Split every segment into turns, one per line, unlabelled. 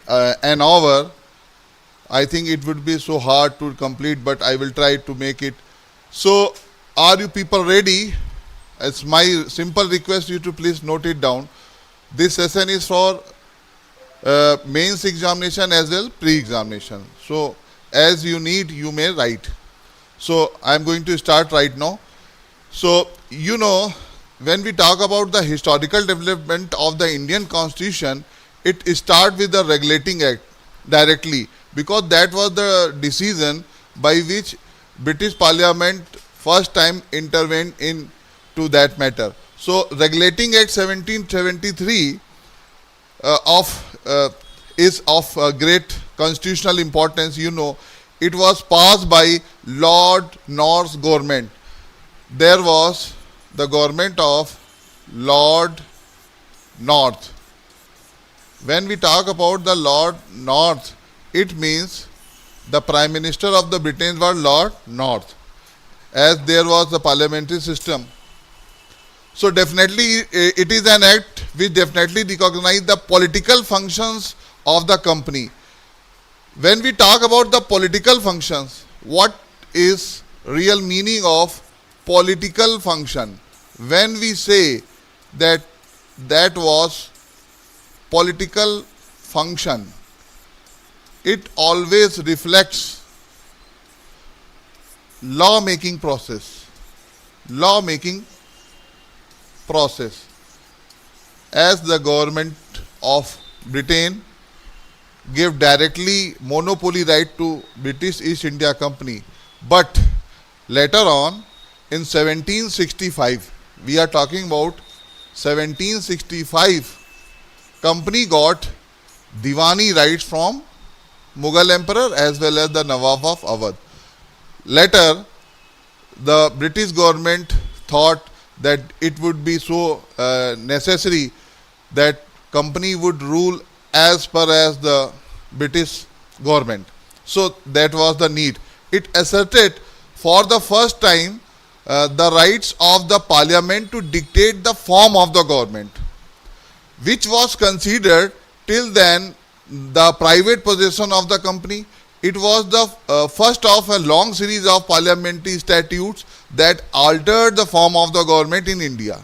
an hour. I think it would be so hard to complete, but I will try to make it. So, are you people ready? It's my simple request you to please note it down. This session is for mains examination as well pre-examination. So, as you need, you may write. So, I am going to start right now. So, you know, when we talk about the historical development of the Indian Constitution, it starts with the Regulating Act directly, because that was the decision by which British Parliament first time intervened into that matter. So, Regulating Act 1773 is of great constitutional importance. You know, it was passed by Lord North's government. There was the government of Lord North. When we talk about the Lord North, it means the Prime Minister of the Britain was Lord North, as there was the parliamentary system. So definitely it is an act which definitely recognizes the political functions of the company. When we talk about the political functions, what is real meaning of political function? When we say that was political function, it always reflects law-making process. As the government of Britain gave directly monopoly right to British East India Company, but later on in 1765, we are talking about 1765, company got Diwani rights from Mughal Emperor as well as the Nawab of Awadh. Later, the British government thought that it would be so necessary that company would rule as per as the British government. So that was the need. It asserted for the first time the rights of the parliament to dictate the form of the government, which was considered till then the private possession of the company. It was the first of a long series of parliamentary statutes that altered the form of the government in India.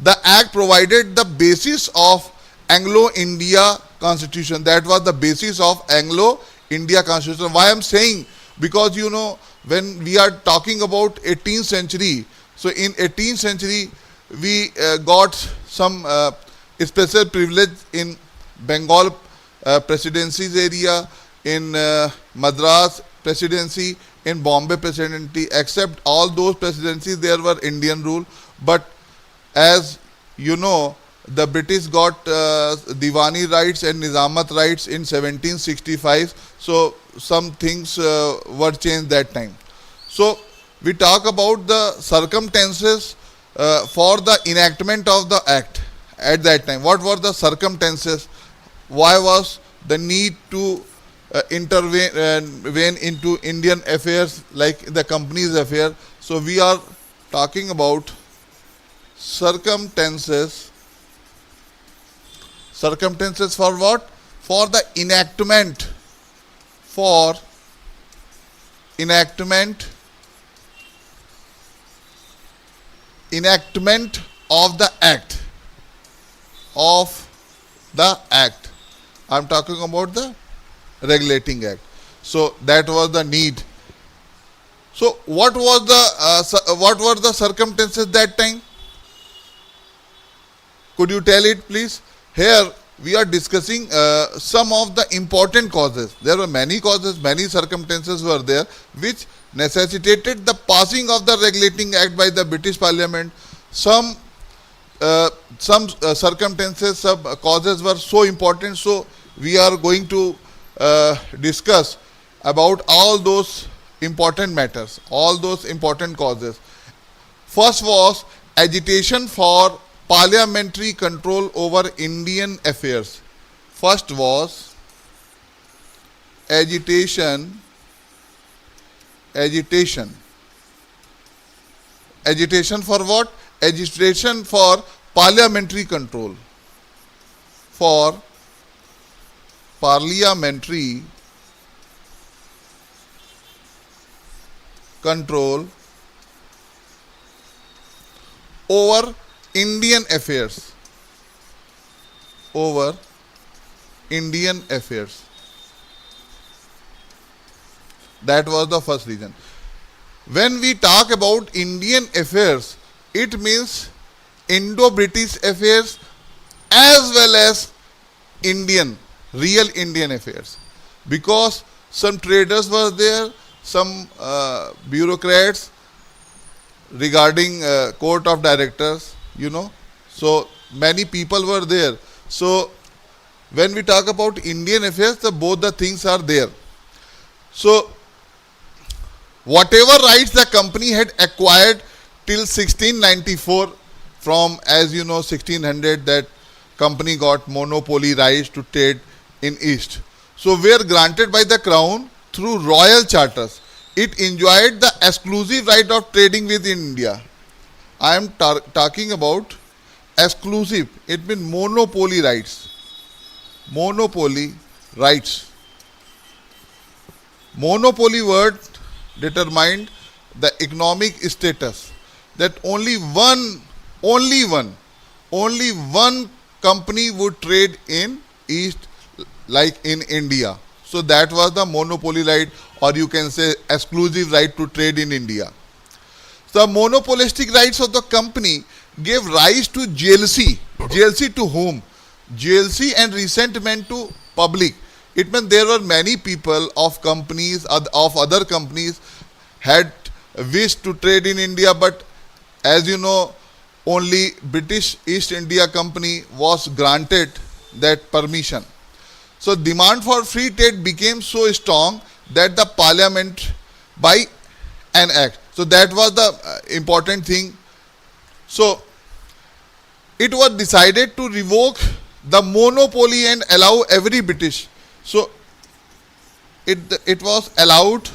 The act provided the basis of Anglo-India Constitution. That was the basis of Anglo-India Constitution. Why I am saying? Because you know, when we are talking about 18th century, so in 18th century we got some special privilege in Bengal presidency's area, in Madras presidency, in Bombay presidency. Except all those presidencies, there were Indian rule. But as you know, the British got Diwani rights and Nizamat rights in 1765. So some things were changed that time. So we talk about the circumstances for the enactment of the act at that time. What were the circumstances? Why was the need to intervene into Indian affairs like the company's affair? So we are talking about circumstances. Circumstances for what? For the enactment. For enactment of the act. I am talking about the Regulating Act. So that was the need. So what were the circumstances that time? Could you tell it, please? Here we are discussing some of the important causes. There were many causes, many circumstances were there which necessitated the passing of the Regulating Act by the British Parliament. Some circumstances, some causes were so important. So we are going to discuss about all those important matters, all those important causes. First was agitation for parliamentary control over Indian affairs. First was agitation for what? Agitation for parliamentary control. For parliamentary control over Indian affairs. Over Indian affairs. That was the first reason. When we talk about Indian affairs, it means Indo-British affairs as well as Indian, real Indian affairs. Because some traders were there, some bureaucrats regarding court of directors, So many people were there. So when we talk about Indian affairs, both the things are there. So whatever rights the company had acquired till 1694, from, as you know, 1600, that company got monopoly rights to trade in East. So were granted by the crown through royal charters. It enjoyed the exclusive right of trading with India. I am talking about exclusive. It means monopoly rights. Monopoly rights. Monopoly word determined the economic status, that only one company would trade in East, like in India. So that was the monopoly right, or you can say exclusive right to trade in India. The monopolistic rights of the company gave rise to jealousy. Jealousy to whom? Jealousy and resentment to public. It meant there were many people of companies, of other companies, had wished to trade in India, but as you know, only British East India Company was granted that permission. So demand for free trade became so strong that the parliament, by an act, so that was the important thing. So it was decided to revoke the monopoly and allow every British. So it was allowed.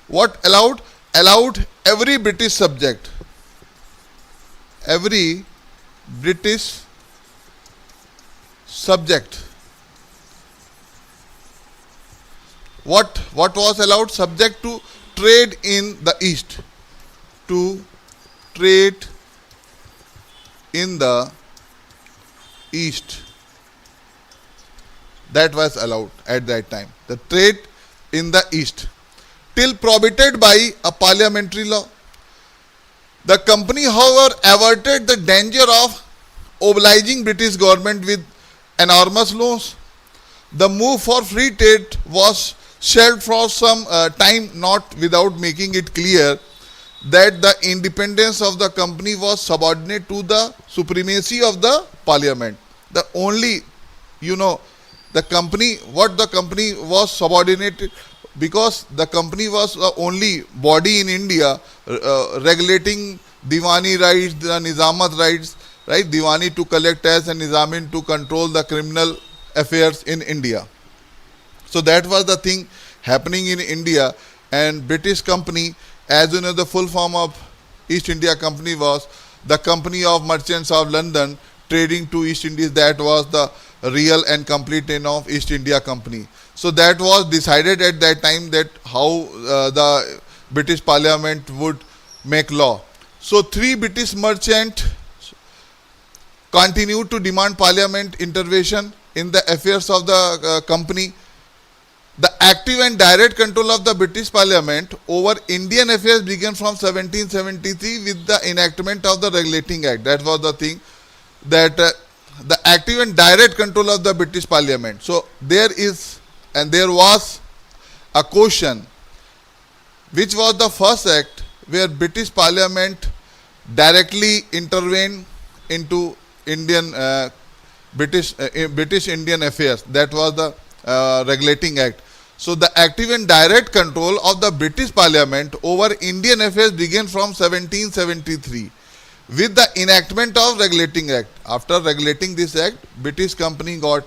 What allowed? Allowed every British subject. Every British subject. What was allowed? Subject to trade in the East. To trade in the East. That was allowed at that time. The trade in the East. Till prohibited by a parliamentary law. The company, however, averted the danger of obliging British government with enormous loans. The move for free trade was shelved for some time, not without making it clear that the independence of the company was subordinate to the supremacy of the parliament. The only, the company, what the company was subordinated, because the company was the only body in India regulating Diwani rights, the Nizamat rights, right? Diwani to collect tax and Nizamin to control the criminal affairs in India. So that was the thing happening in India, and British company, as you know, the full form of East India Company was the Company of Merchants of London trading to East Indies. That was the real and complete name of East India Company. So that was decided at that time, that how the British Parliament would make law. So 3 British merchants continued to demand Parliament intervention in the affairs of the company. The active and direct control of the British Parliament over Indian affairs began from 1773 with the enactment of the Regulating Act. That was the thing, that the active and direct control of the British Parliament. So there was a question, which was the first act where British Parliament directly intervened into British Indian affairs. That was the Regulating Act. So the active and direct control of the British Parliament over Indian affairs began from 1773 with the enactment of Regulating Act. After regulating this act, British company got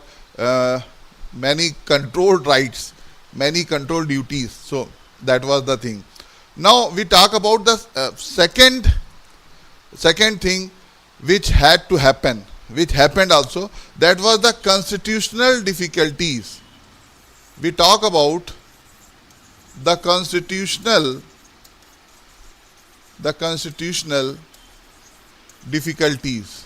many controlled rights, many controlled duties. So that was the thing. Now we talk about the second thing which had to happen which happened also, that was the constitutional difficulties. We talk about the constitutional difficulties.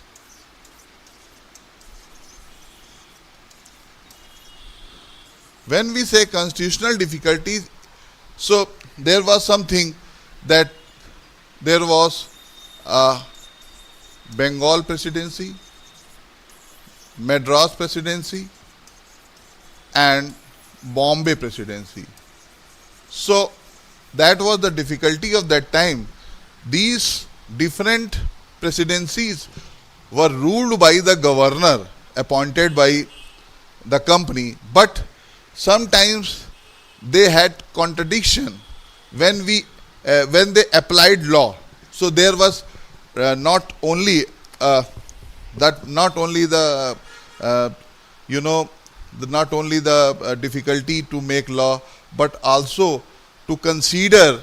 When we say constitutional difficulties, so there was something that there was a Bengal presidency, Madras presidency, and Bombay presidency. So that was the difficulty of that time. These different presidencies were ruled by the governor appointed by the company, but sometimes they had contradiction when they applied law. So there was not only the difficulty to make law, but also to consider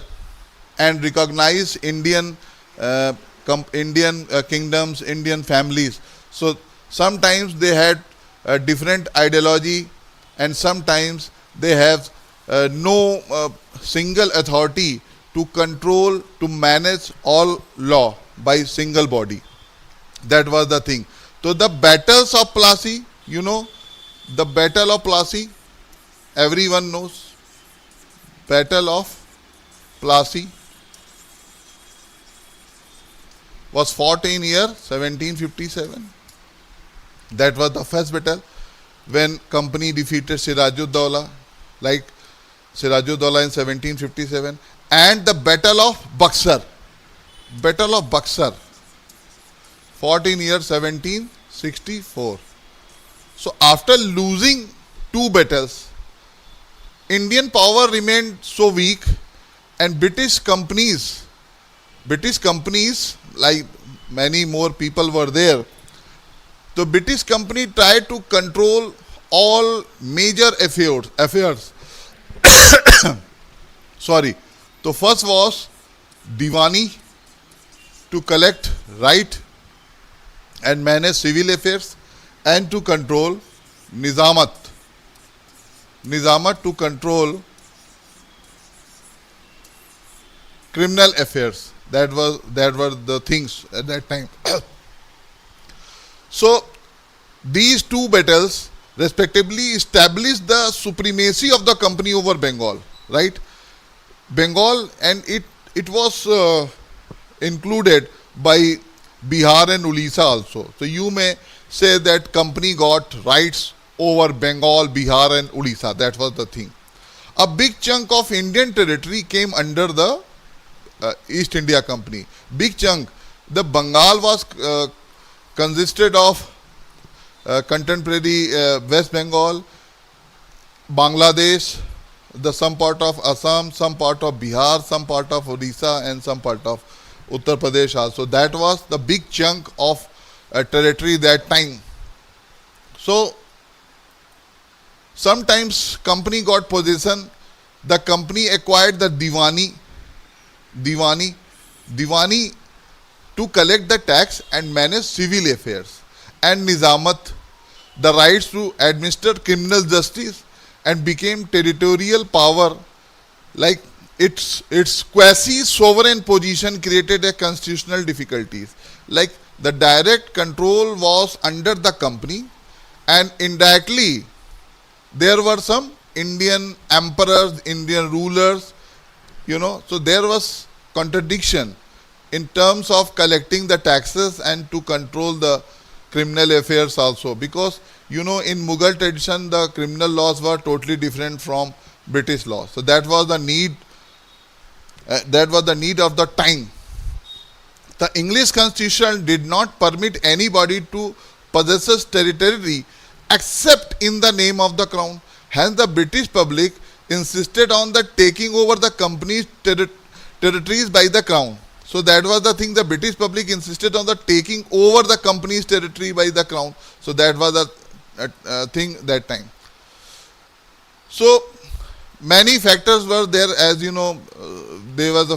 and recognize Indian kingdoms, Indian families. So sometimes they had a different ideology, and sometimes they have no single authority to control, to manage all law by single body. That was the thing. So the battles of Plassey, the battle of Plassey, everyone knows. Battle of Plassey was fought in year 1757. That was the first battle when company defeated 𝐼𝐶 like 𝐼𝐶 in 1757, and the battle of Buxar. Battle of Buxar fought in year 1764. So after losing two battles, Indian power remained so weak, and British companies, like many more people were there. The British company tried to control all major affairs. Sorry. So first was Diwani, to collect right and manage civil affairs, and to control Nizamat to control criminal affairs. That were the things at that time. So these two battles respectively established the supremacy of the company over Bengal, right? Bengal, and it was included by Bihar and Odisha also. So you may say that company got rights over Bengal, Bihar and Odisha. That was the thing. A big chunk of Indian territory came under the East India Company. Big chunk. The Bengal was consisted of contemporary West Bengal, Bangladesh, some part of Assam, some part of Bihar, some part of Odisha, and some part of Uttar Pradesh also. That was the big chunk of territory that time. So sometimes company got possession. The company acquired the Diwani to collect the tax and manage civil affairs, and Nizamat, the rights to administer criminal justice, and became territorial power. Like its quasi-sovereign position created a constitutional difficulties. Like the direct control was under the company, and indirectly there were some Indian emperors, Indian rulers, so there was contradiction in terms of collecting the taxes and to control the criminal affairs also, because in Mughal tradition the criminal laws were totally different from British laws. So that was the need of the time. The English constitution did not permit anybody to possess territory except in the name of the crown. Hence the British public insisted on the taking over the company's territories by the crown. So that was the thing, the British public insisted on the taking over the company's territory by the crown. So that was the thing that time. So many factors were there, as there was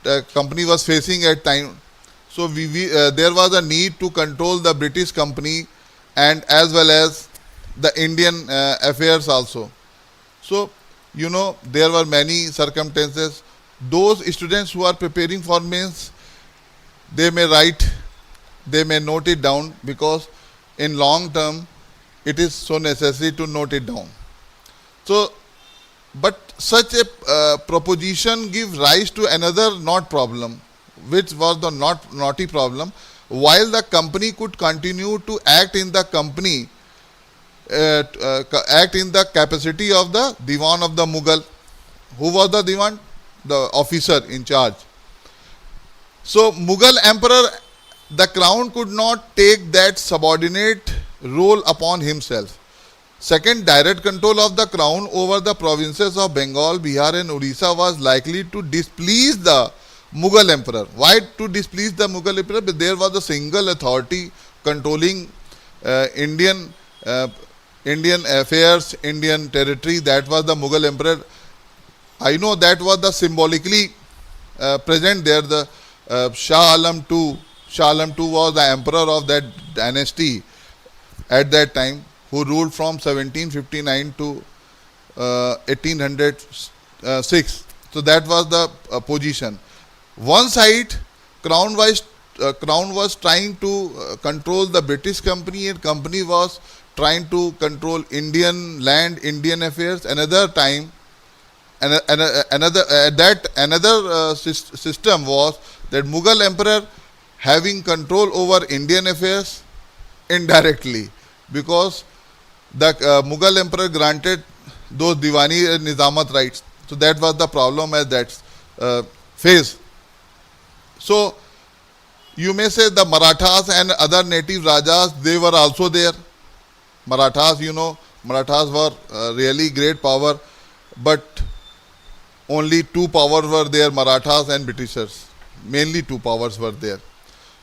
the company was facing at time. So there was a need to control the British company and as well as the Indian affairs also. So, there were many circumstances. Those students who are preparing for mains, they may write, they may note it down, because in long term, it is so necessary to note it down. So, but such a proposition gives rise to another knot problem, which was the knotty problem. While the company could continue to act in the company, act in the capacity of the Diwan of the Mughal. Who was the Diwan? The officer in charge. So, Mughal emperor, the crown could not take that subordinate role upon himself. Second, direct control of the crown over the provinces of Bengal, Bihar and Orissa was likely to displease the Mughal emperor. Why to displease the Mughal emperor? Because there was a single authority controlling Indian affairs, Indian territory. That was the Mughal emperor. I know that was the symbolically present there. The Shah Alam II. Shah Alam II was the emperor of that dynasty at that time, who ruled from 1759 to 1806. So that was the position. One side, crown was trying to control the British company, and company was trying to control Indian land, Indian affairs. Another time, another system was that Mughal emperor having control over Indian affairs indirectly, because the Mughal emperor granted those Diwani and Nizamat rights. So that was the problem at that phase. So you may say the Marathas and other native Rajas, they were also there. Marathas, Marathas were really great power, but only two powers were there, Marathas and Britishers. Mainly two powers were there.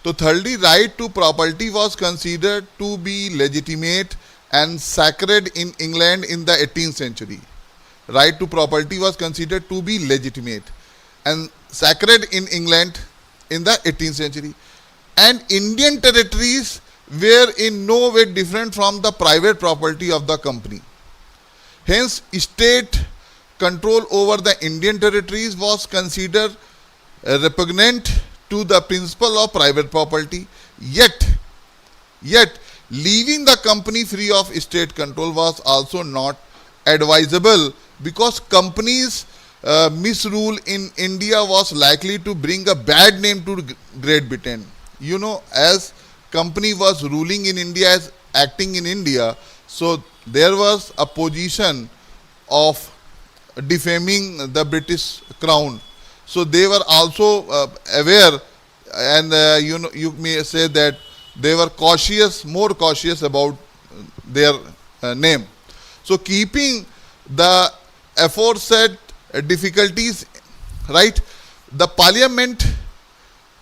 So thirdly, right to property was considered to be legitimate and sacred in England in the 18th century. Right to property was considered to be legitimate and sacred in England in the 18th century. And Indian territories were in no way different from the private property of the company. Hence, state control over the Indian territories was considered repugnant to the principle of private property. Yet, leaving the company free of state control was also not advisable, because companies' misrule in India was likely to bring a bad name to Great Britain. As company was ruling in India, as acting in India, so there was a position of defaming the British crown. So they were also aware, and you may say that they were more cautious about their name. So keeping the aforesaid difficulties, right, the parliament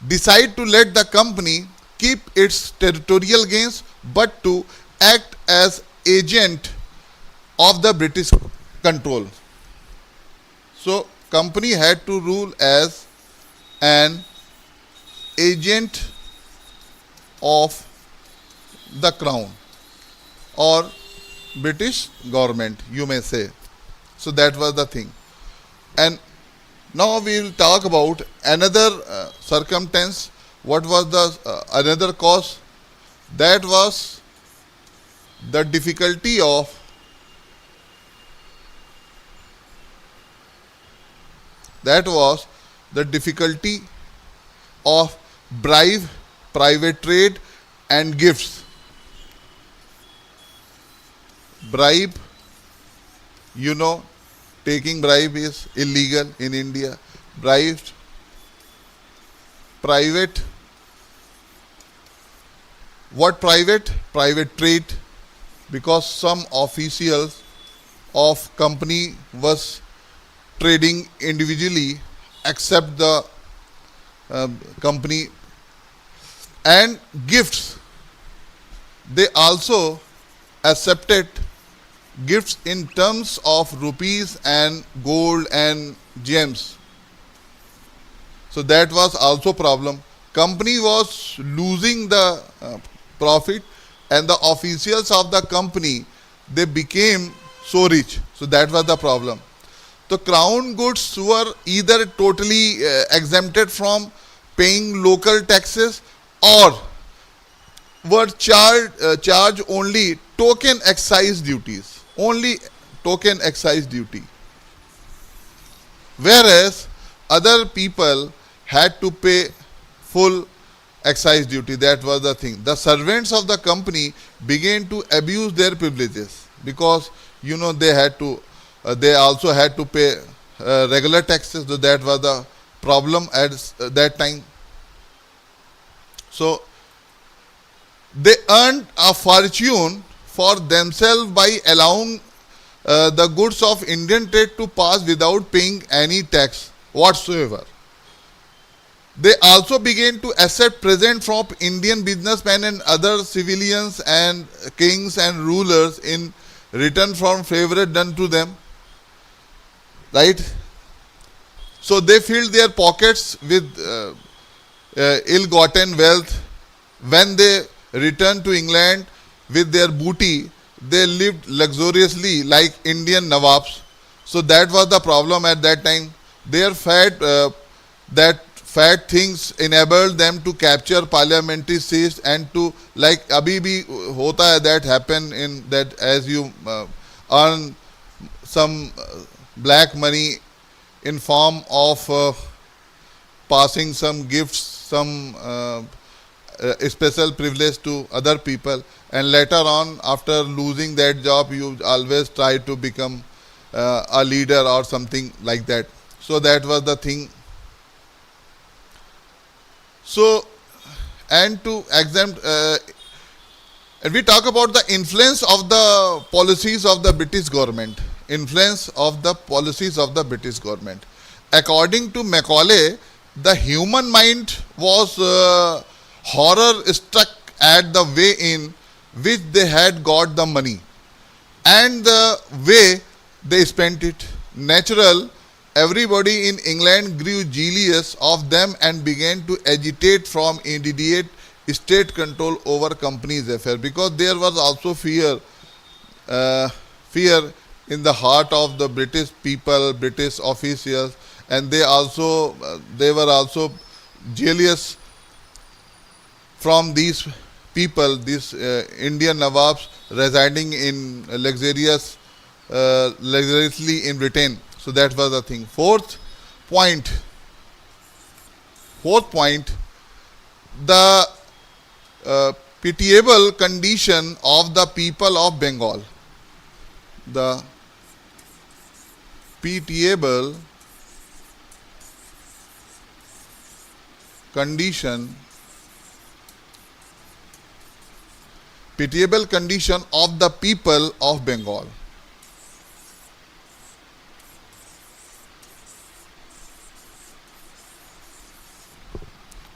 decide to let the company keep its territorial gains, but to act as agent of the British control. So company had to rule as an agent of the crown or British government, you may say. So that was the thing. And now we will talk about another circumstance. What was the another cause? That was the difficulty of bribe, private trade and gifts. Bribe, taking bribe is illegal in India. Bribe, private. What private? Private trade, because some officials of company was trading individually except the company. And gifts, they also accepted gifts in terms of rupees and gold and gems. So that was also problem. company was losing the profit, and the officials of the company, they became so rich. So that was the problem. The crown goods were either totally exempted from paying local taxes, or were charged only token excise duties. Only token excise duty. Whereas other people had to pay full excise duty. That was the thing. The servants of the company began to abuse their privileges, because they had to they also had to pay regular taxes. So that was the problem at that time. So they earned a fortune for themselves by allowing the goods of Indian trade to pass without paying any tax whatsoever. They also began to accept presents from Indian businessmen and other civilians and kings and rulers in return for favors done to them. Right? So they filled their pockets with ill-gotten wealth. When they returned to England with their booty, they lived luxuriously like Indian Nawabs. So that was the problem at that time. Their fat things enabled them to capture parliamentary seats and to, like abhi bhi hota hai, that happen in that, as you earn some black money in form of passing some gifts, some special privilege to other people, and later on, after losing that job, you always try to become a leader or something like that. So that was the thing. So, and to exempt, and we talk about the influence of the policies of the British government. Influence of the policies of the British government. According to Macaulay, the human mind was horror struck at the way in which they had got the money and the way they spent it. Natural, everybody in England grew jealous of them and began to agitate from immediate state control over companies' affairs, because there was also fear in the heart of the British people, British officials, and they were also jealous from these people, these Indian Nawabs residing in luxuriously in Britain. So that was the thing. Fourth point, the pitiable condition of the people of Bengal. The pitiable condition of the people of Bengal.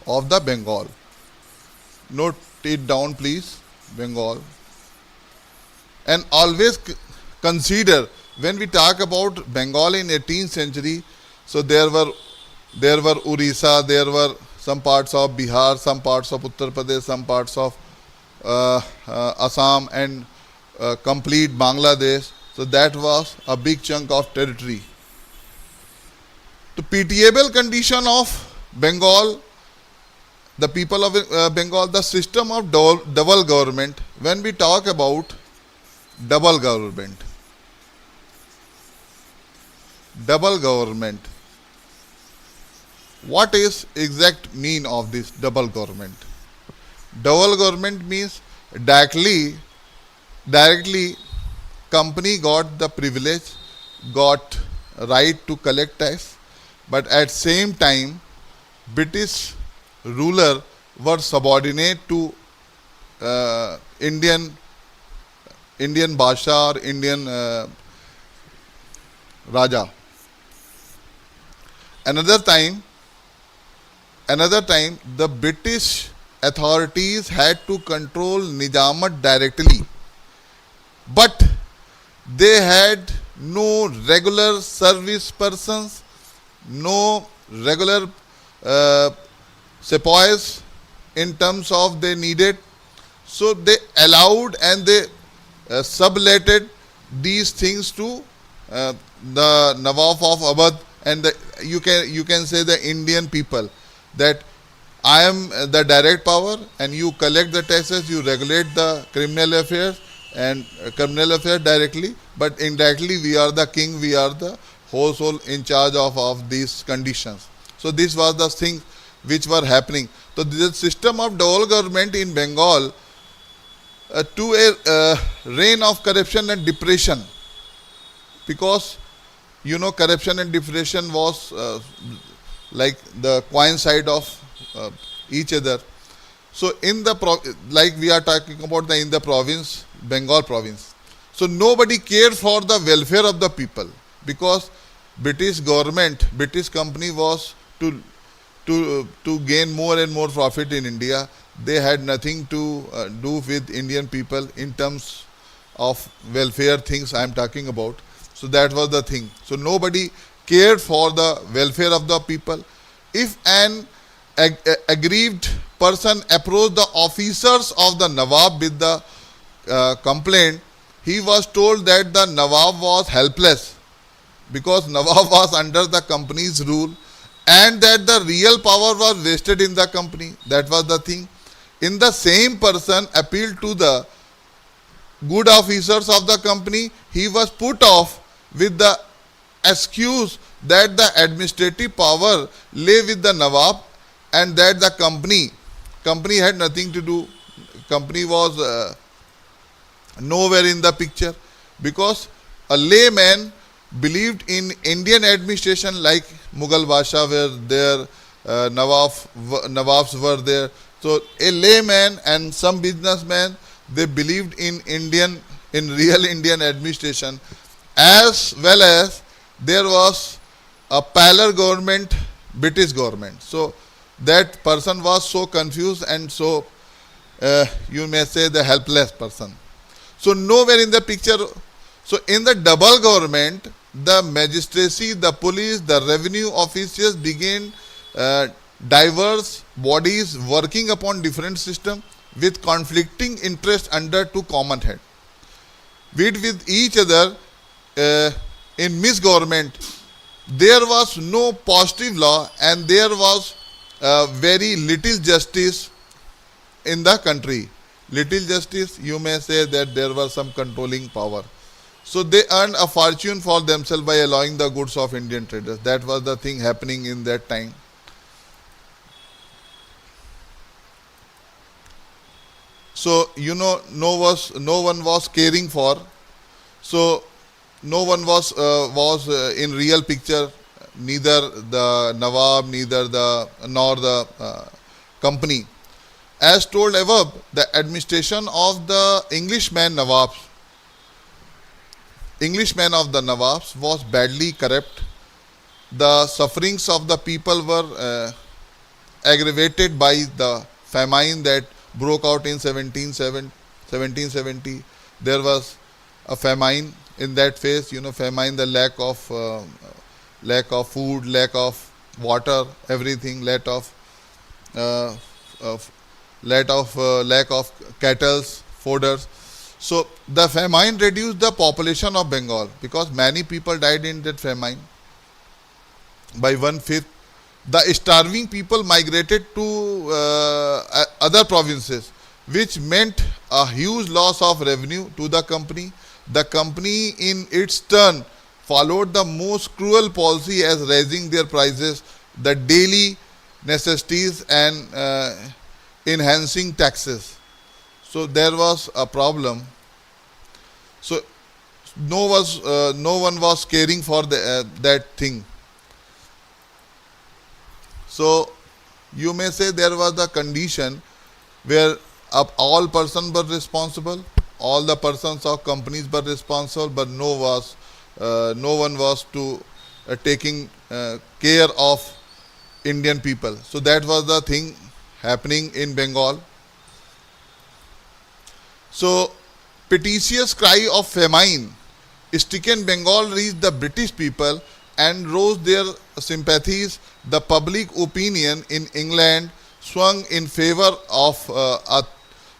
Of the Bengal. Note it down, please. Bengal. And always consider, when we talk about Bengal in 18th century, so there were Orissa, there were some parts of Bihar, some parts of Uttar Pradesh, some parts of Assam, and complete Bangladesh. So that was a big chunk of territory. The pitiable condition of Bengal, the people of Bengal, the system of double government. When we talk about double government, what is exact mean of this double government? Double government means directly company got the privilege, got right to collect tax, but at same time British ruler were subordinate to Indian Basha or Indian Raja. Another time the British authorities had to control Nizamat directly, but they had no regular service persons, no regular sepoys in terms of they needed. So they allowed and they subletted these things to the Nawab of Awadh and you can say the Indian people, that I am the direct power and you collect the taxes, you regulate the criminal affairs directly, but indirectly we are the king, we are the household in charge of these conditions. So this was the thing which were happening. So the system of dual government in Bengal to a reign of corruption and depression, because corruption and depression was like the coincide of each other. So in the like we are talking about in the province, Bengal province, so nobody cared for the welfare of the people, because British government, British company was to gain more and more profit in India. They had nothing to do with Indian people in terms of welfare things I am talking about. So that was the thing. So nobody cared for the welfare of the people. If an aggrieved person approached the officers of the Nawab with the complaint, he was told that the Nawab was helpless because Nawab was under the company's rule and that the real power was wasted in the company. That was the thing. In the same person appealed to the good officers of the company, he was put off with the excuse that the administrative power lay with the Nawab and that the company had nothing to do. Company was nowhere in the picture, because a layman believed in Indian administration, like Mughal Basha were there, Nawabs were there. So a layman and some businessmen, they believed in real Indian administration, as well as there was a parallel government, British government. So that person was so confused and so you may say the helpless person. So nowhere in the picture. So in the double government, the magistracy, the police, the revenue officials began diverse bodies working upon different systems with conflicting interests under two common head. With each other in misgovernment, there was no positive law and there was very little justice in the country. Little justice, you may say that there was some controlling power. So they earned a fortune for themselves by allowing the goods of Indian traders. That was the thing happening in that time. So no one was caring for. So no one was in real picture. Neither the Nawab, nor the company. As told above, the administration of the Englishman of the Nawabs was badly corrupt. The sufferings of the people were aggravated by the famine that broke out in 1770. There was a famine in that phase. Famine, the lack of food, lack of water, everything, lack of cattle, fodders. So the famine reduced the population of Bengal because many people died in that famine by 1/5. The starving people migrated to other provinces, which meant a huge loss of revenue to the company. The company in its turn followed the most cruel policy as raising their prices, the daily necessities and enhancing taxes. So there was a problem. So no one was caring for that thing. So you may say there was a condition where all persons were responsible, all the persons of companies were responsible, but no one was taking care of Indian people. So that was the thing happening in Bengal. So piteous cry of famine stricken Bengal reached the British people and rose their sympathies. The public opinion in England swung in favor of a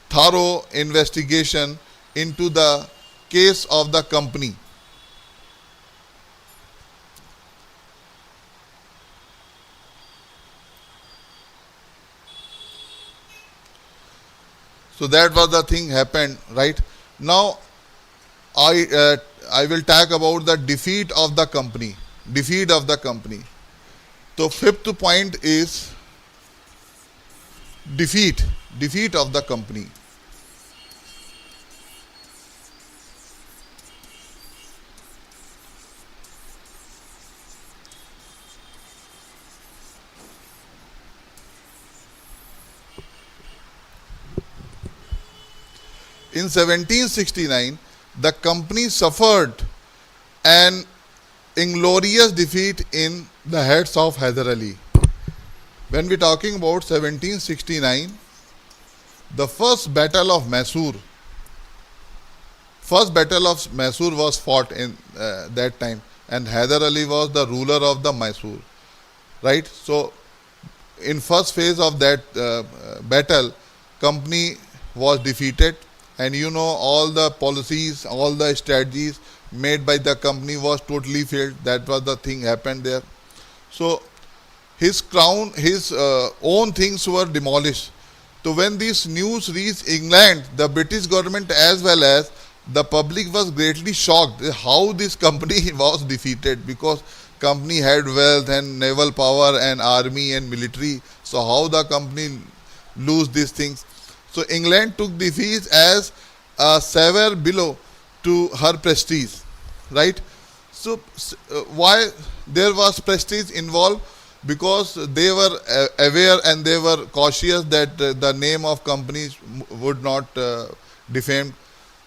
thorough investigation into the case of the company. So that was the thing happened, right? Now I will talk about the defeat of the company. Defeat of the company. So fifth point is defeat. Defeat of the company. In 1769, the company suffered an inglorious defeat in the hands of Hyder Ali. When we are talking about 1769, the first battle of Mysore was fought in that time, and Hyder Ali was the ruler of the Mysore, right? So in first phase of that battle, company was defeated, and you know all the policies, all the strategies made by the company was totally failed. That was the thing happened there. So his crown, his own things were demolished. So when this news reached England, the British government as well as the public was greatly shocked how this company was defeated, because company had wealth and naval power and army and military. So how the company lose these things? So England took defeat as a severe blow to her prestige, right? So why there was prestige involved? Because they were aware and they were cautious that the name of companies would not defame.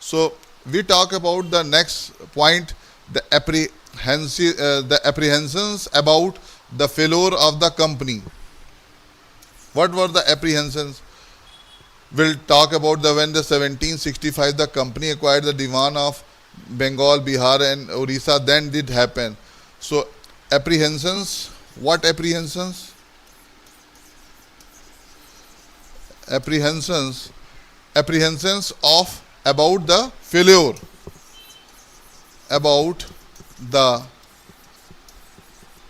So we talk about the next point, the apprehensions about the failure of the company. What were the apprehensions? We'll talk about when the 1765 the company acquired the Diwan of Bengal, Bihar and Orissa. Then did happen. So apprehensions. What apprehensions? Apprehensions of about the failure. About the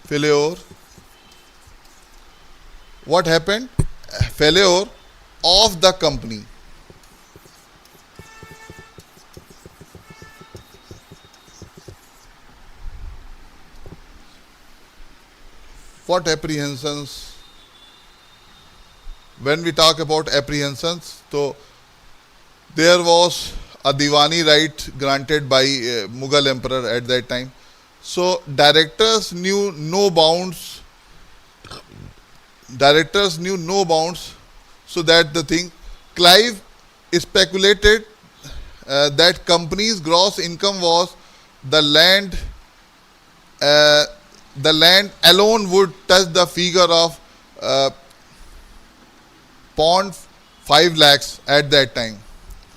failure. What happened? Failure of the company. What apprehensions? When we talk about apprehensions, so there was a Diwani right granted by Mughal emperor at that time. So directors knew no bounds. So that the thing, Clive speculated that company's gross income was the land alone would touch the figure of £5 lakhs at that time.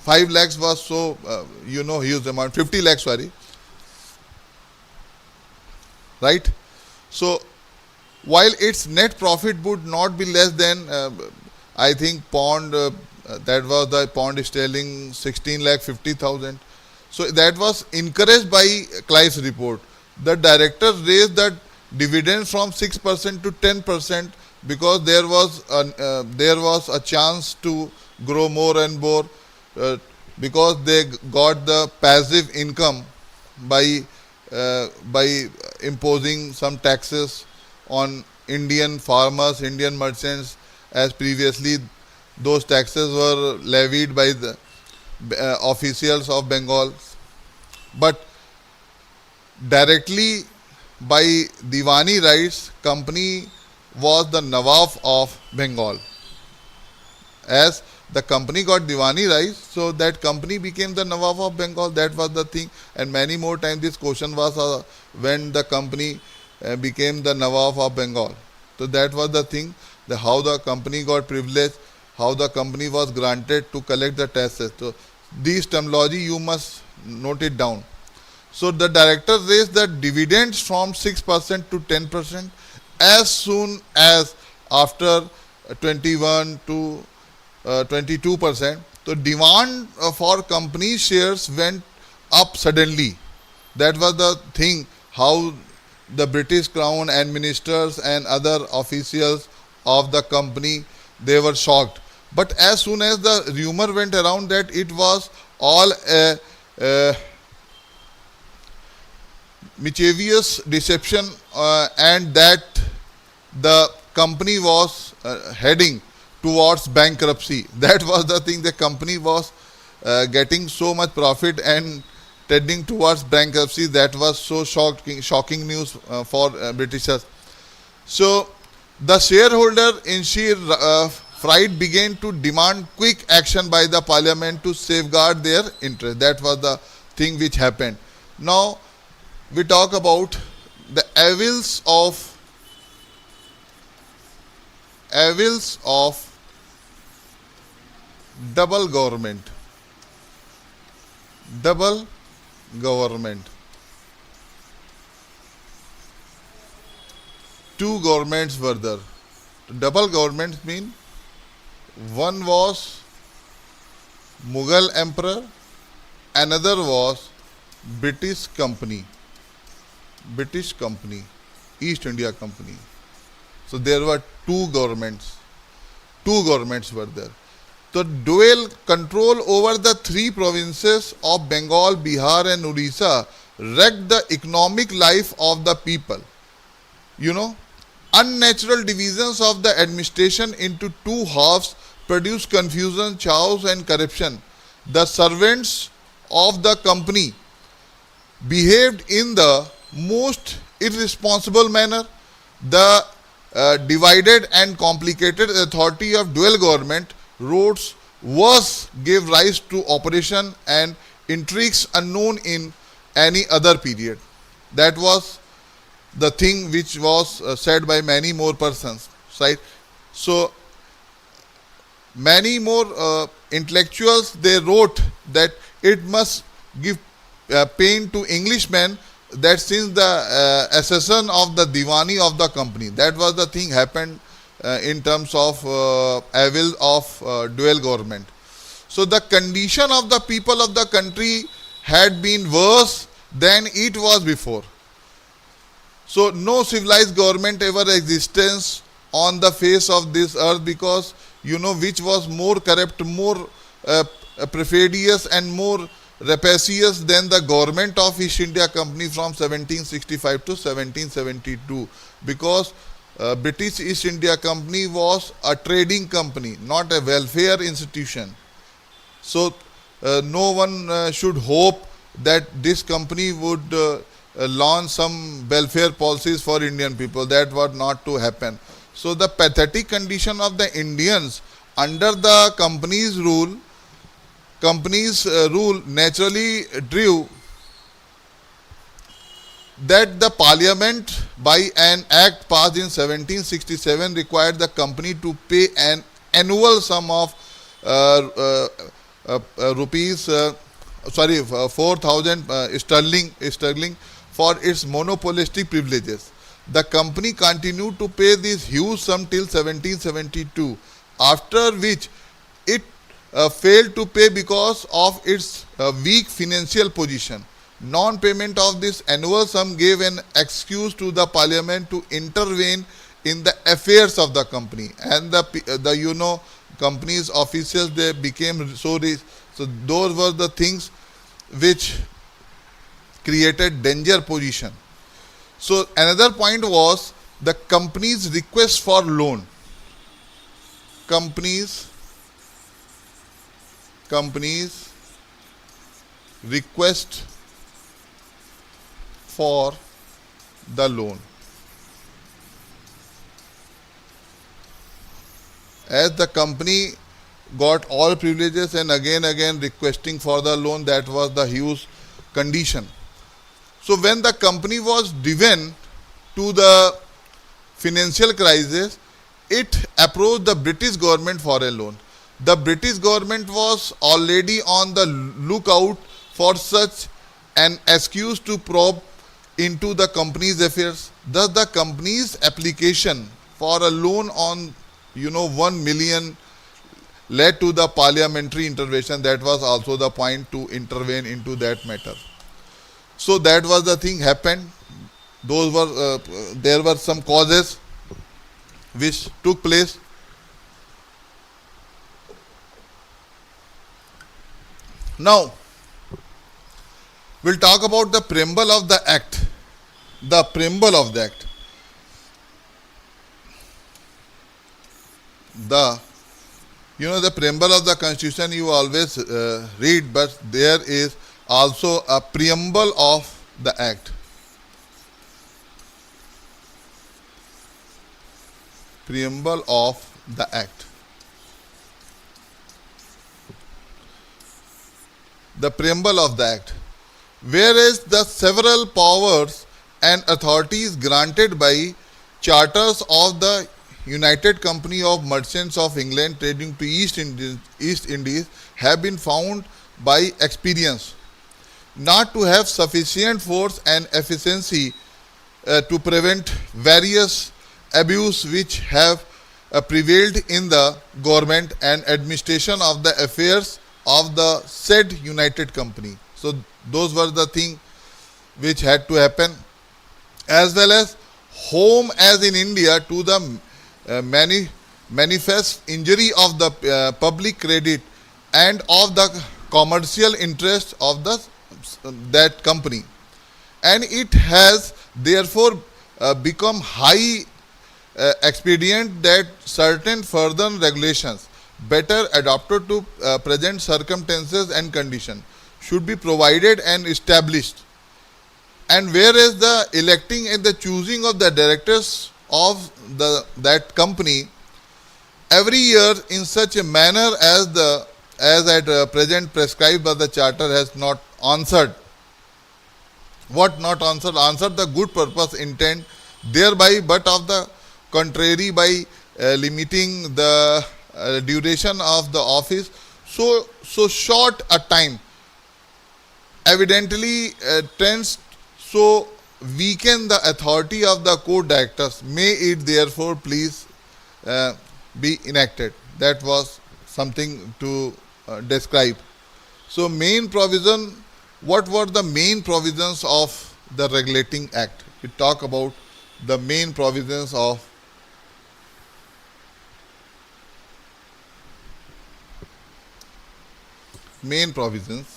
5 lakhs was so huge amount. 50 lakhs, sorry, right? So while its net profit would not be less than I think that was the pound sterling 16,50,000. So that was encouraged by Clive's report. The directors raised the dividends from 6% to 10% because there was a chance to grow more and more because they got the passive income by imposing some taxes on Indian farmers, Indian merchants, as previously those taxes were levied by the officials of Bengal. But directly by Diwani rights, company was the Nawab of Bengal. As the company got Diwani rights, so that company became the Nawab of Bengal. That was the thing. And many more times this question was when the company became the Nawab of Bengal. So that was the thing, how the company got privilege, how the company was granted to collect the taxes. So these terminology you must note it down. So the directors raised the dividends from 6% to 10% as soon as after 21 to 22%. So demand for company shares went up suddenly. That was the thing, how the British Crown and ministers and other officials of the company, they were shocked. But as soon as the rumor went around that it was all a mischievous deception and that the company was heading towards bankruptcy. That was the thing. The company was getting so much profit and tending towards bankruptcy. That was so shocking news for Britishers. So the shareholder in sheer fright began to demand quick action by the parliament to safeguard their interest. That was the thing which happened. Now we talk about the evils of double government. Double government. Two governments were there. Double governments mean one was Mughal emperor, another was British company, East India Company. So there were two governments were there. So dual control over the three provinces of Bengal, Bihar and Orissa wrecked the economic life of the people. Unnatural divisions of the administration into two halves produced confusion, chaos and corruption. The servants of the company behaved in the most irresponsible manner. The divided and complicated authority of dual government roads gave rise to operation and intrigues unknown in any other period. That was the thing which was said by many more persons, right? So many more intellectuals, they wrote that it must give pain to Englishmen that since the accession of the Diwani of the company, that was the thing happened in terms of evil of dual government. So the condition of the people of the country had been worse than it was before. So no civilized government ever existence on the face of this earth, because which was more corrupt, more perfidious and more rapacious than the government of East India Company from 1765 to 1772, because British East India Company was a trading company, not a welfare institution. So no one should hope that this company would launch some welfare policies for Indian people. That was not to happen. So the pathetic condition of the Indians under the company's rule naturally drew that the parliament, by an act passed in 1767, required the company to pay an annual sum of rupees 4,000 sterling for its monopolistic privileges. The company continued to pay this huge sum till 1772, after which it failed to pay because of its weak financial position. Non-payment of this annual sum gave an excuse to the parliament to intervene in the affairs of the company, and the company's officials, they became so rich. So those were the things which created danger position. So another point was the company's request for loan. Company's request for the loan. As the company got all privileges and again requesting for the loan, that was the huge condition. So when the company was driven to the financial crisis, it approached the British government for a loan. The British government was already on the lookout for such an excuse to probe into the company's affairs. Thus the company's application for a loan on 1 million led to the parliamentary intervention. That was also the point to intervene into that matter. So that was the thing happened. Those were there were some causes which took place. Now we'll talk about the preamble of the act. The preamble of the act. The preamble of the constitution you always read, but there is also a preamble of the act. Preamble of the act. The preamble of the act. Whereas the several powers and authorities granted by charters of the United Company of Merchants of England trading to East Indies have been found by experience not to have sufficient force and efficiency to prevent various abuse which have prevailed in the government and administration of the affairs of the said United Company. So those were the things which had to happen, as well as home as in India to the manifest injury of the public credit and of the commercial interest of that company, and it has therefore become high expedient that certain further regulations better adapted to present circumstances and conditions should be provided and established. And whereas the electing and the choosing of the directors of that company every year in such a manner as at present prescribed by the charter has not answered. What not answered? Answered the good purpose intent thereby, but of the contrary by limiting the duration of the office so short a time evidently tends so weaken the authority of the court directors. May it therefore please be enacted. That was something to describe. So main provision, what were the main provisions of the regulating act? We talk about the main provisions of main provisions.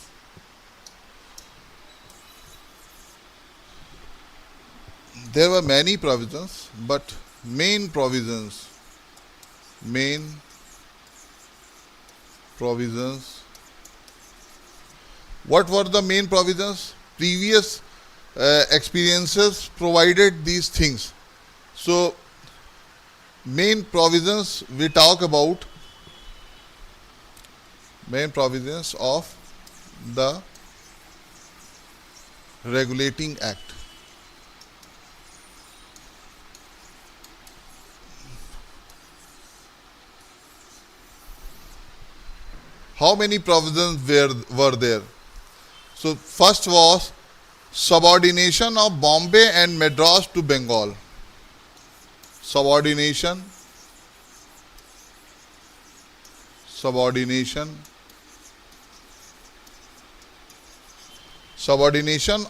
There were many provisions, but main provisions. What were the main provisions? Previous experiences provided these things. So, main provisions we talk about, main provisions of the regulating act. How many provisions were there? So first was subordination of Bombay and Madras to Bengal. Subordination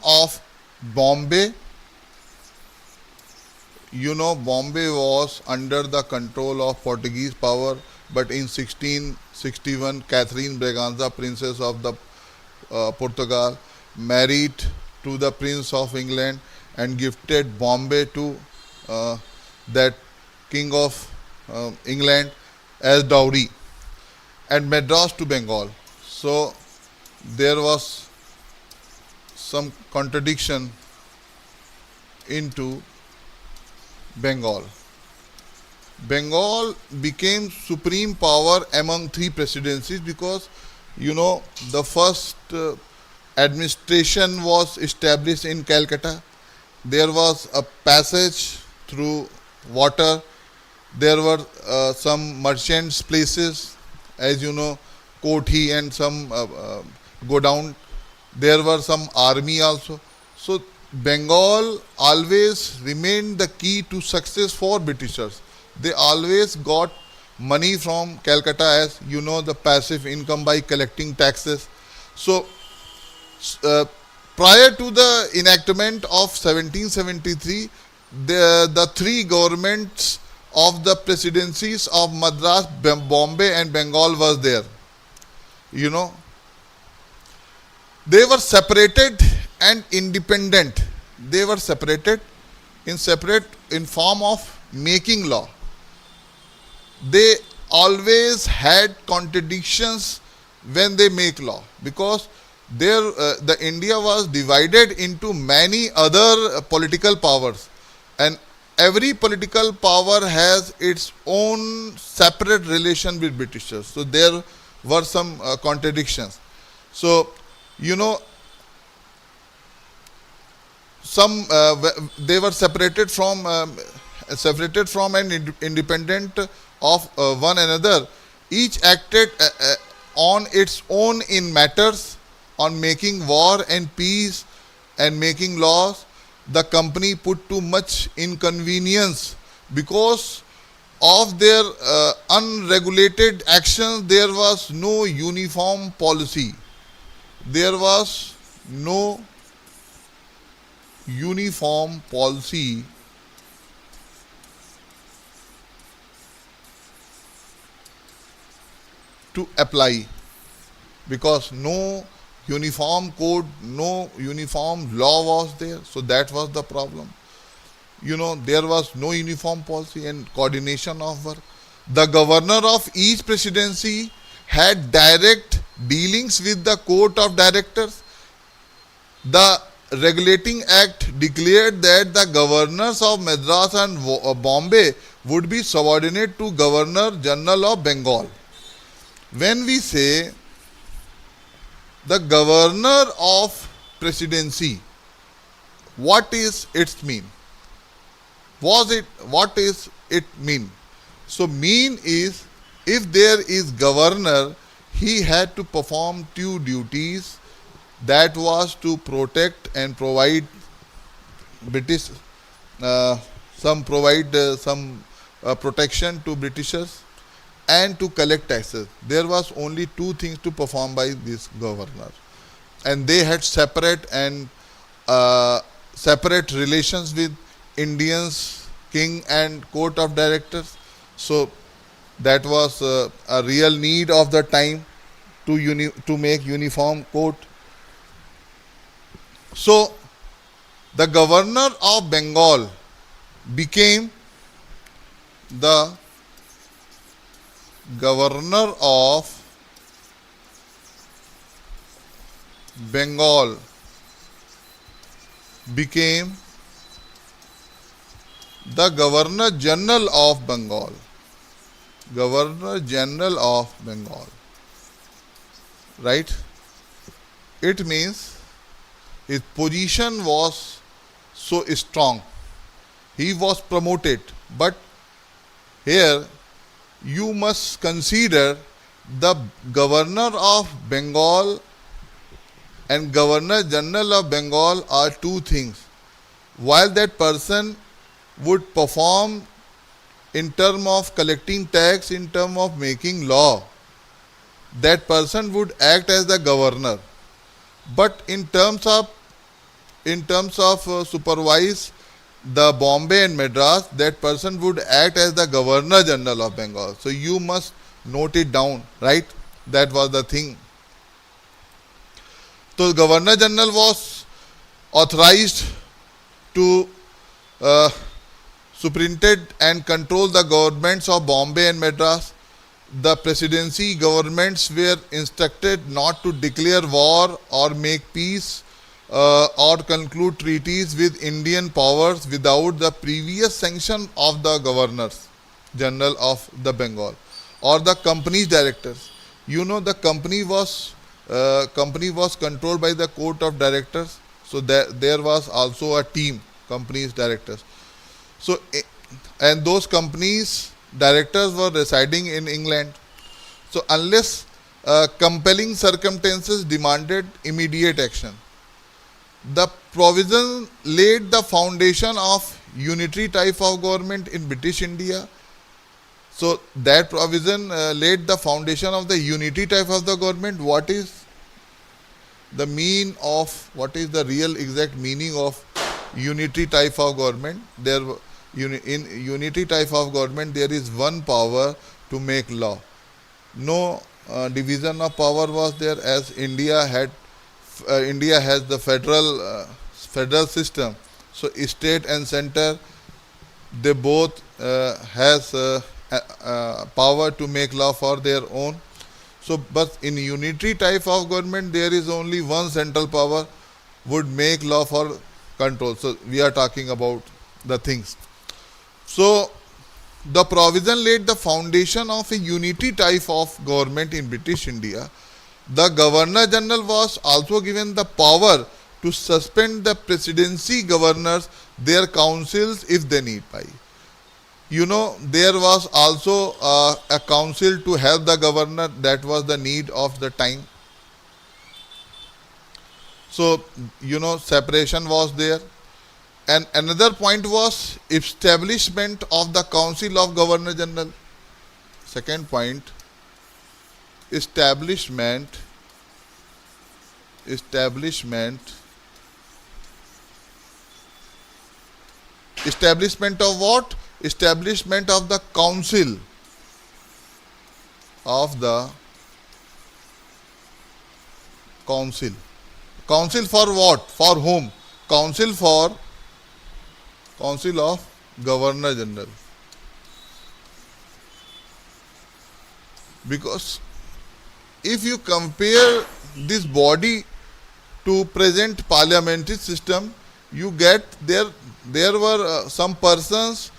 of Bombay. Bombay was under the control of Portuguese power, but in 1661, Catherine Braganza, Princess of the Portugal, married to the Prince of England and gifted Bombay to that King of England as dowry, and Madras to Bengal. So there was some contradiction into Bengal. Bengal became supreme power among three presidencies because the first administration was established in Calcutta. There was a passage through water. There were some merchants places, as Kothi and some go down. There were some army also. So Bengal always remained the key to success for Britishers. They always got money from Calcutta, as you know, the passive income by collecting taxes. So, uh, prior to the enactment of 1773, the three governments of the presidencies of Madras, Bombay and Bengal was there. You know, they were separated and independent. They were separated in form of making law. They always had contradictions when they make law, because the India was divided into many other political powers, and every political power has its own separate relation with Britishers. So there were some contradictions. So, you know, some they were separated from and independent of one another. Each acted on its own in matters on making war and peace and making laws. The company put too much inconvenience because of their unregulated actions. There was no uniform policy. There was no uniform policy to apply, because no uniform code, no uniform law was there. So that was the problem. You know, there was no uniform policy and coordination of work. The governor of each presidency had direct dealings with the court of directors. The Regulating Act declared that the governors of Madras and Bombay would be subordinate to Governor General of Bengal. When we say the governor of presidency, what is its mean? What is it mean? So mean is, if there is governor, he had to perform two duties. That was to protect and provide British, some protection to Britishers, and to collect taxes. There was only two things to perform by this governor, and they had separate relations with Indians, king and court of directors. So that was a real need of the time to make uniform court. So the governor of Bengal became the governor of Bengal became the Governor General of Bengal. Governor General of Bengal. Right? It means his position was so strong. He was promoted. But here you must consider the Governor of Bengal and Governor General of Bengal are two things. While that person would perform in terms of collecting tax, in terms of making law, that person would act as the governor. But in terms of supervise the Bombay and Madras, that person would act as the Governor General of Bengal. So you must note it down, right? That was the thing. So Governor General was authorized to superintend and control the governments of Bombay and Madras. The presidency governments were instructed not to declare war or make peace or conclude treaties with Indian powers without the previous sanction of the governors general of the Bengal or the company's directors. You know, the company was controlled by the court of directors. So there was also a team, company's directors. So, and those companies directors were residing in England. So unless compelling circumstances demanded immediate action, the provision laid the foundation of unitary type of government in British India. So that provision laid the foundation of the unity type of the government. What is the what is the real exact meaning of unity type of government? In unity type of government, there is one power to make law. No division of power was there, as India has the federal system. So state and center, they both has power to make law for their own. So, but in unitary type of government, there is only one central power would make law for control. So, we are talking about the things. So, the provision laid the foundation of a unity type of government in British India. The Governor General was also given the power to suspend the presidency governors, their councils, if they need by. There was also a council to help the governor. That was the need of the time. So, separation was there. And another point was establishment of the Council of Governor General. Second point, establishment of what? Establishment of the council council for what? For whom? Council of Governor General. Because if you compare this body to present parliamentary system, you get there were some persons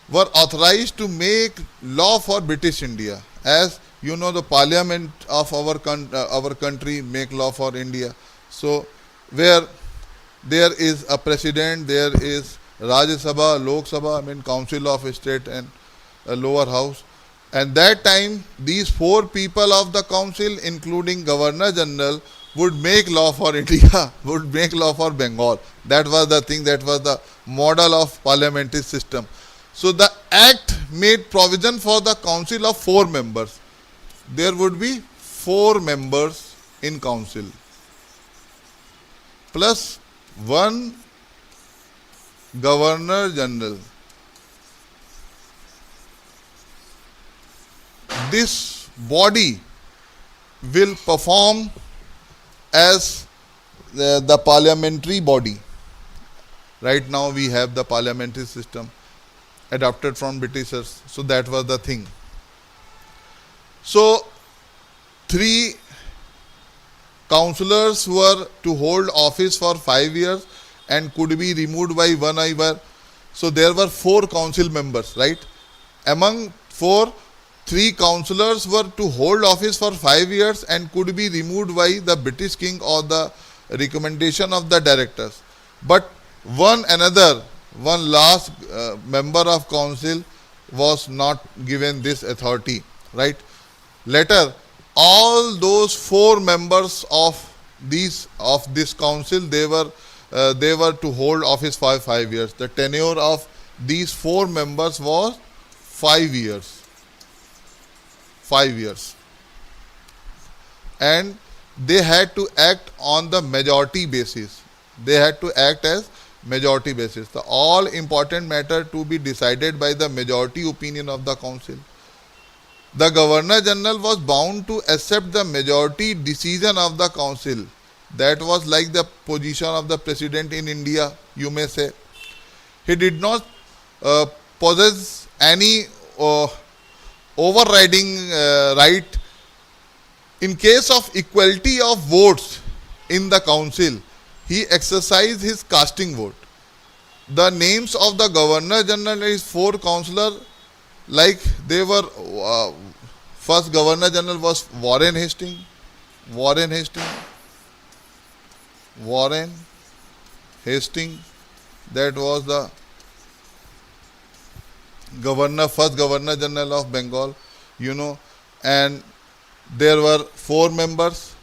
were authorized to make law for British India. As the parliament of our country make law for India. So, where there is a president, there is 𝐼𝐸𝐽𝐵, Lok Sabha, Council of State and lower house. And that time, these four people of the council, including Governor General, would make law for India, would make law for Bengal. That was the thing, that was the model of parliamentary system. So the act made provision for the council of 4 members. There would be 4 members in council, plus 1 Governor General. This body will perform as the parliamentary body. Right now we have the parliamentary system adopted from Britishers. So that was the thing. So 3 councillors were to hold office for 5 years and could be removed by 1 year. So there were 4 council members, right? Among 4, 3 councillors were to hold office for 5 years and could be removed by the British King or the recommendation of the directors. But one last member of council was not given this authority, right? Later, all those 4 members of this council, they were to hold office for 5 years. The tenure of these 4 members was 5 years. 5 years. And they had to act on the majority basis. They had to act as majority basis. The all important matter to be decided by the majority opinion of the council. The Governor General was bound to accept the majority decision of the council. That was like the position of the president in India, you may say. He did not possess any overriding right. In case of equality of votes in the council, he exercised his casting vote. The names of the Governor General is 4 councillors, like they were, first Governor General was Warren Hastings, that was the first Governor General of Bengal, and there were 4 members.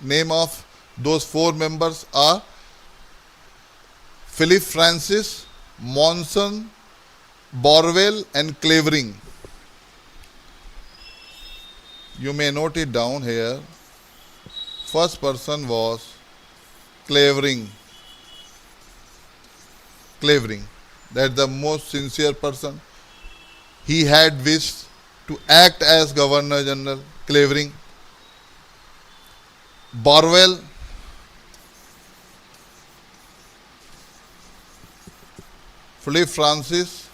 Name of those 4 members are Philip Francis, Monson, Borwell and Clavering. You may note it down here. First person was Clavering. Clavering. That's the most sincere person. He had wished to act as Governor General. Clavering. Barwell. Philip Francis.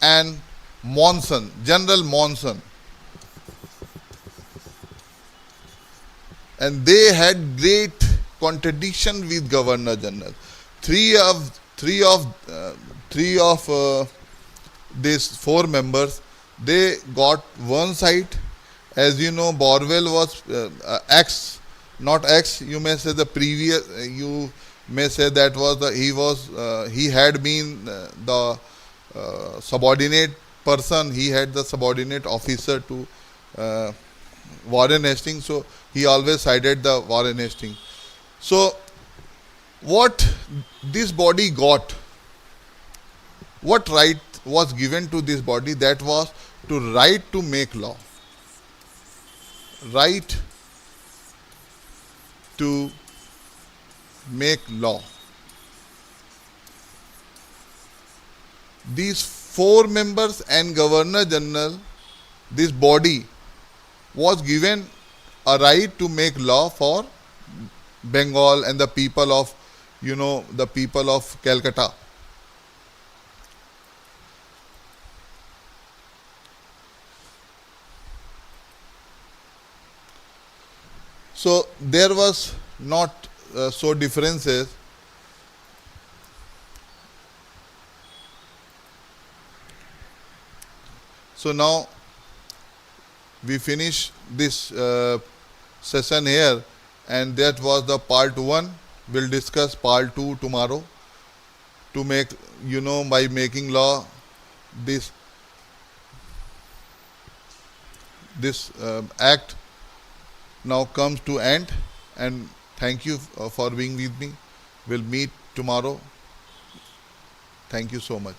And Monson, General Monson. And they had great contradiction with Governor General. Three of these four members, they got one side. As you know, Borwell was not ex. You may say the previous. You may say that was he had been the subordinate person. He had the subordinate officer to Warren Hastings. So he always sided the Warren Hastings. So what this body got, what right was given to this body? That was to right to make law. Right to make law. These four members and Governor General, this body was given a right to make law for Bengal and the people of, the people of Calcutta. So there was not so differences. So now we finish this session here, and that was the part 1. We'll discuss part 2 tomorrow. To make, by making law, this act now comes to end. And thank you for being with me. We'll meet tomorrow. Thank you so much.